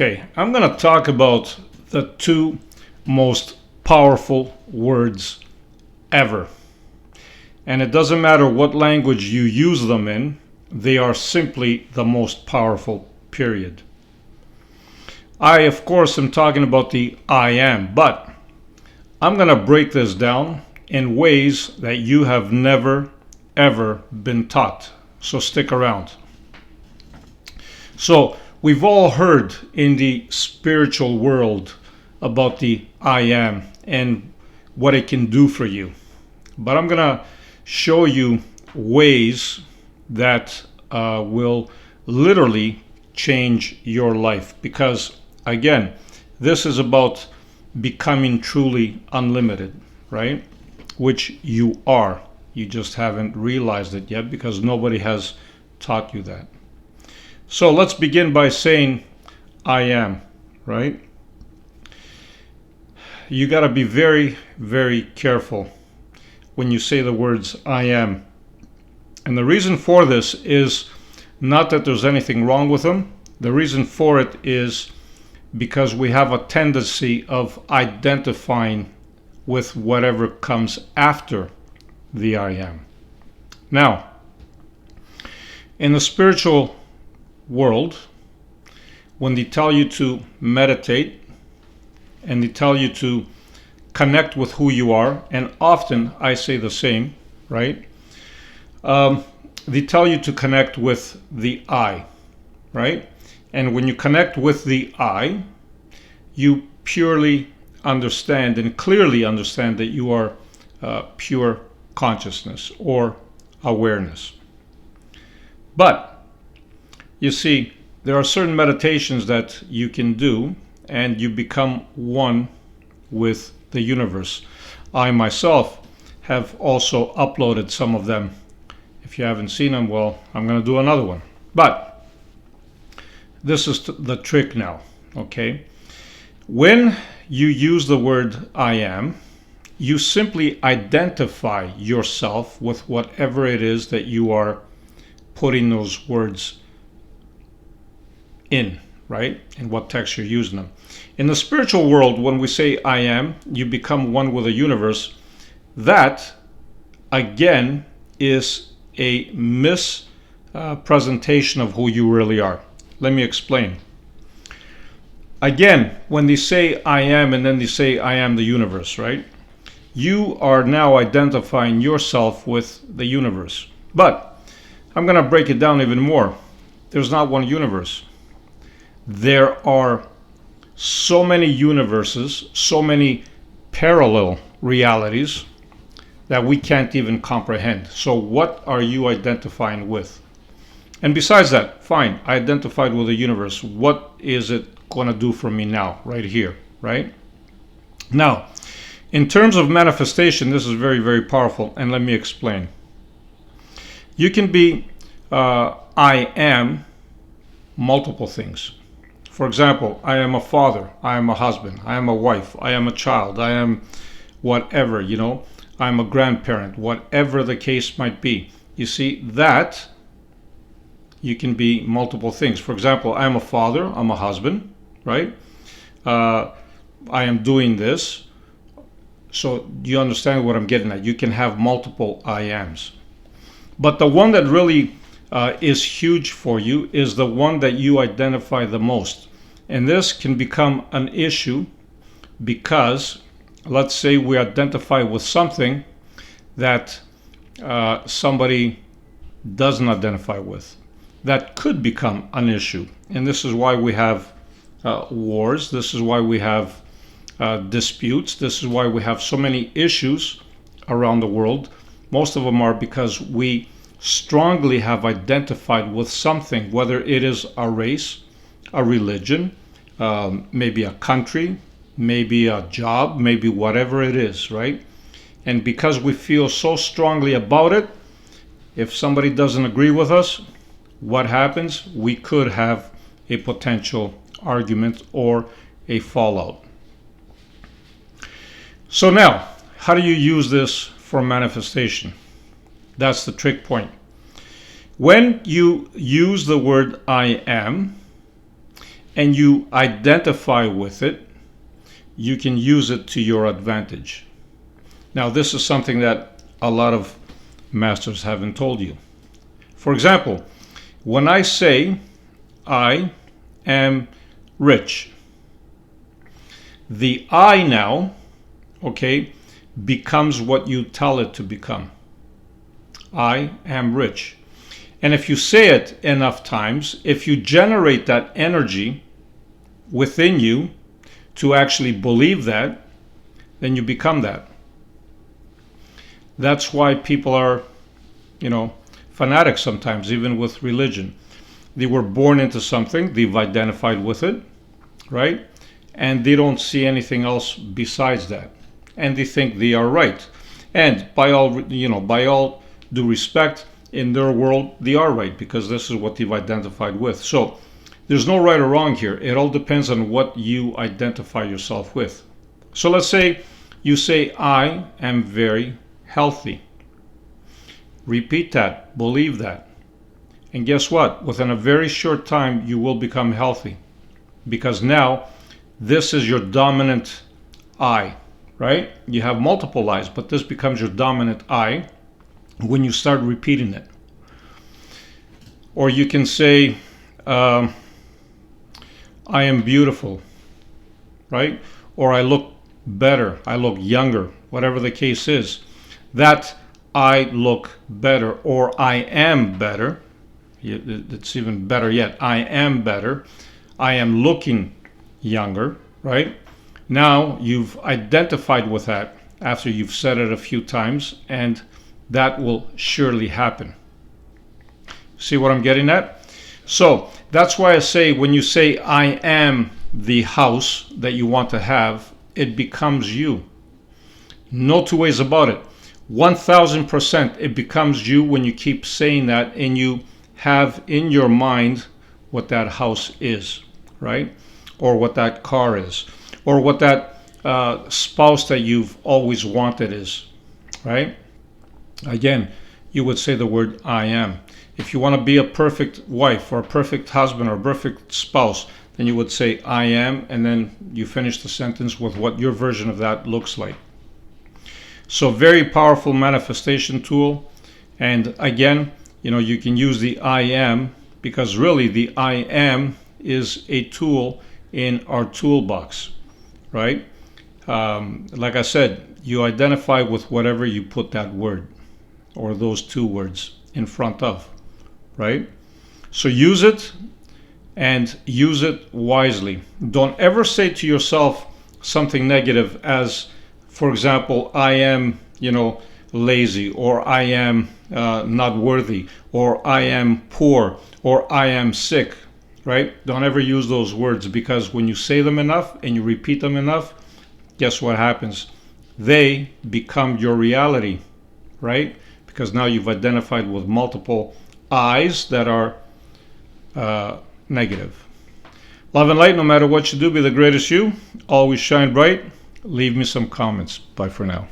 Okay, I'm going to talk about the two most powerful words ever. And it doesn't matter what language you use them in, they are simply the most powerful, period. I, of course, am talking about the I am, but I'm going to break this down in ways that you have never, ever been taught. So stick around. So, we've all heard in the spiritual world about the I am and what it can do for you. But I'm going to show you ways that will literally change your life. Because, again, this is about becoming truly unlimited, right? Which you are. You just haven't realized it yet because nobody has taught you that. So let's begin by saying I am, right? You got to be very, very careful when you say the words I am. And the reason for this is not that there's anything wrong with them. The reason for it is because we have a tendency of identifying with whatever comes after the I am. Now, in the spiritual world, when they tell you to meditate and they tell you to connect with who you are, and often I say the same, right? They tell you to connect with the I, right? And when you connect with the I, you purely understand and clearly understand that you are pure consciousness or awareness. But you see, there are certain meditations that you can do and you become one with the universe. I myself have also uploaded some of them. If you haven't seen them, well, I'm going to do another one. But this is the trick now, okay? When you use the word I am, you simply identify yourself with whatever it is that you are putting those words in, right? In what text you're using them. In the spiritual world, when we say I am, you become one with the universe. That, again, is a mispresentation of who you really are. Let me explain. Again, when they say I am and then they say I am the universe, right? You are now identifying yourself with the universe. But I'm going to break it down even more. There's not one universe. There are so many universes, so many parallel realities that we can't even comprehend. So what are you identifying with? And besides that, fine, I identified with the universe. What is it going to do for me now, right here, right? Now, in terms of manifestation, this is very, very powerful. And let me explain. You can be I am multiple things. For example, I am a father, I am a husband, I am a wife, I am a child, I am whatever, I am a grandparent, whatever the case might be. You see, that you can be multiple things. For example, I am a father, I'm a husband, right? I am doing this. So you understand what I'm getting at. You can have multiple I ams. But the one that really is huge for you is the one that you identify the most. And this can become an issue because, let's say we identify with something that somebody doesn't identify with. That could become an issue. And this is why we have wars. This is why we have disputes. This is why we have so many issues around the world. Most of them are because we strongly have identified with something, whether it is a race, a religion, maybe a country, maybe a job, maybe whatever it is, right? And because we feel so strongly about it, if somebody doesn't agree with us, what happens? We could have a potential argument or a fallout. So now, how do you use this for manifestation? That's the trick point. When you use the word I am, and you identify with it, you can use it to your advantage. Now, this is something that a lot of masters haven't told you. For example, when I say I am rich, the I now, okay, becomes what you tell it to become. I am rich. And if you say it enough times, if you generate that energy within you to actually believe that, then you become that. That's why people are, fanatics sometimes, even with religion. They were born into something, they've identified with it, right? And they don't see anything else besides that. And they think they are right. And by all due respect, in their world, they are right, because this is what they've identified with. So there's no right or wrong here. It all depends on what you identify yourself with. So let's say you say, I am very healthy. Repeat that, believe that. And guess what? Within a very short time, you will become healthy, because now this is your dominant I, right? You have multiple I's, but this becomes your dominant I when you start repeating it. Or you can say, I am beautiful, right? Or I look better, I look younger, whatever the case is. That I look better, or I am better. It's even better yet. I am better. I am looking younger, right? Now you've identified with that after you've said it a few times, and that will surely happen. See what I'm getting at? So that's why I say, when you say I am the house that you want to have, it becomes you. No two ways about it. 1000% it becomes you when you keep saying that, and you have in your mind what that house is, right? Or what that car is, or what that spouse that you've always wanted is, right? Again, you would say the word I am. If you want to be a perfect wife or a perfect husband or a perfect spouse, then you would say I am, and then you finish the sentence with what your version of that looks like. So very powerful manifestation tool. And again, you can use the I am, because really the I am is a tool in our toolbox, right? Like I said, you identify with whatever you put that word or those two words in front of, right? So use it, and use it wisely. Don't ever say to yourself something negative, as, for example, I am, lazy, or I am not worthy, or I am poor, or I am sick, right? Don't ever use those words, because when you say them enough and you repeat them enough, guess what happens? They become your reality, right? Because now you've identified with multiple I's that are negative. Love and light, no matter what you do, be the greatest you. Always shine bright. Leave me some comments. Bye for now.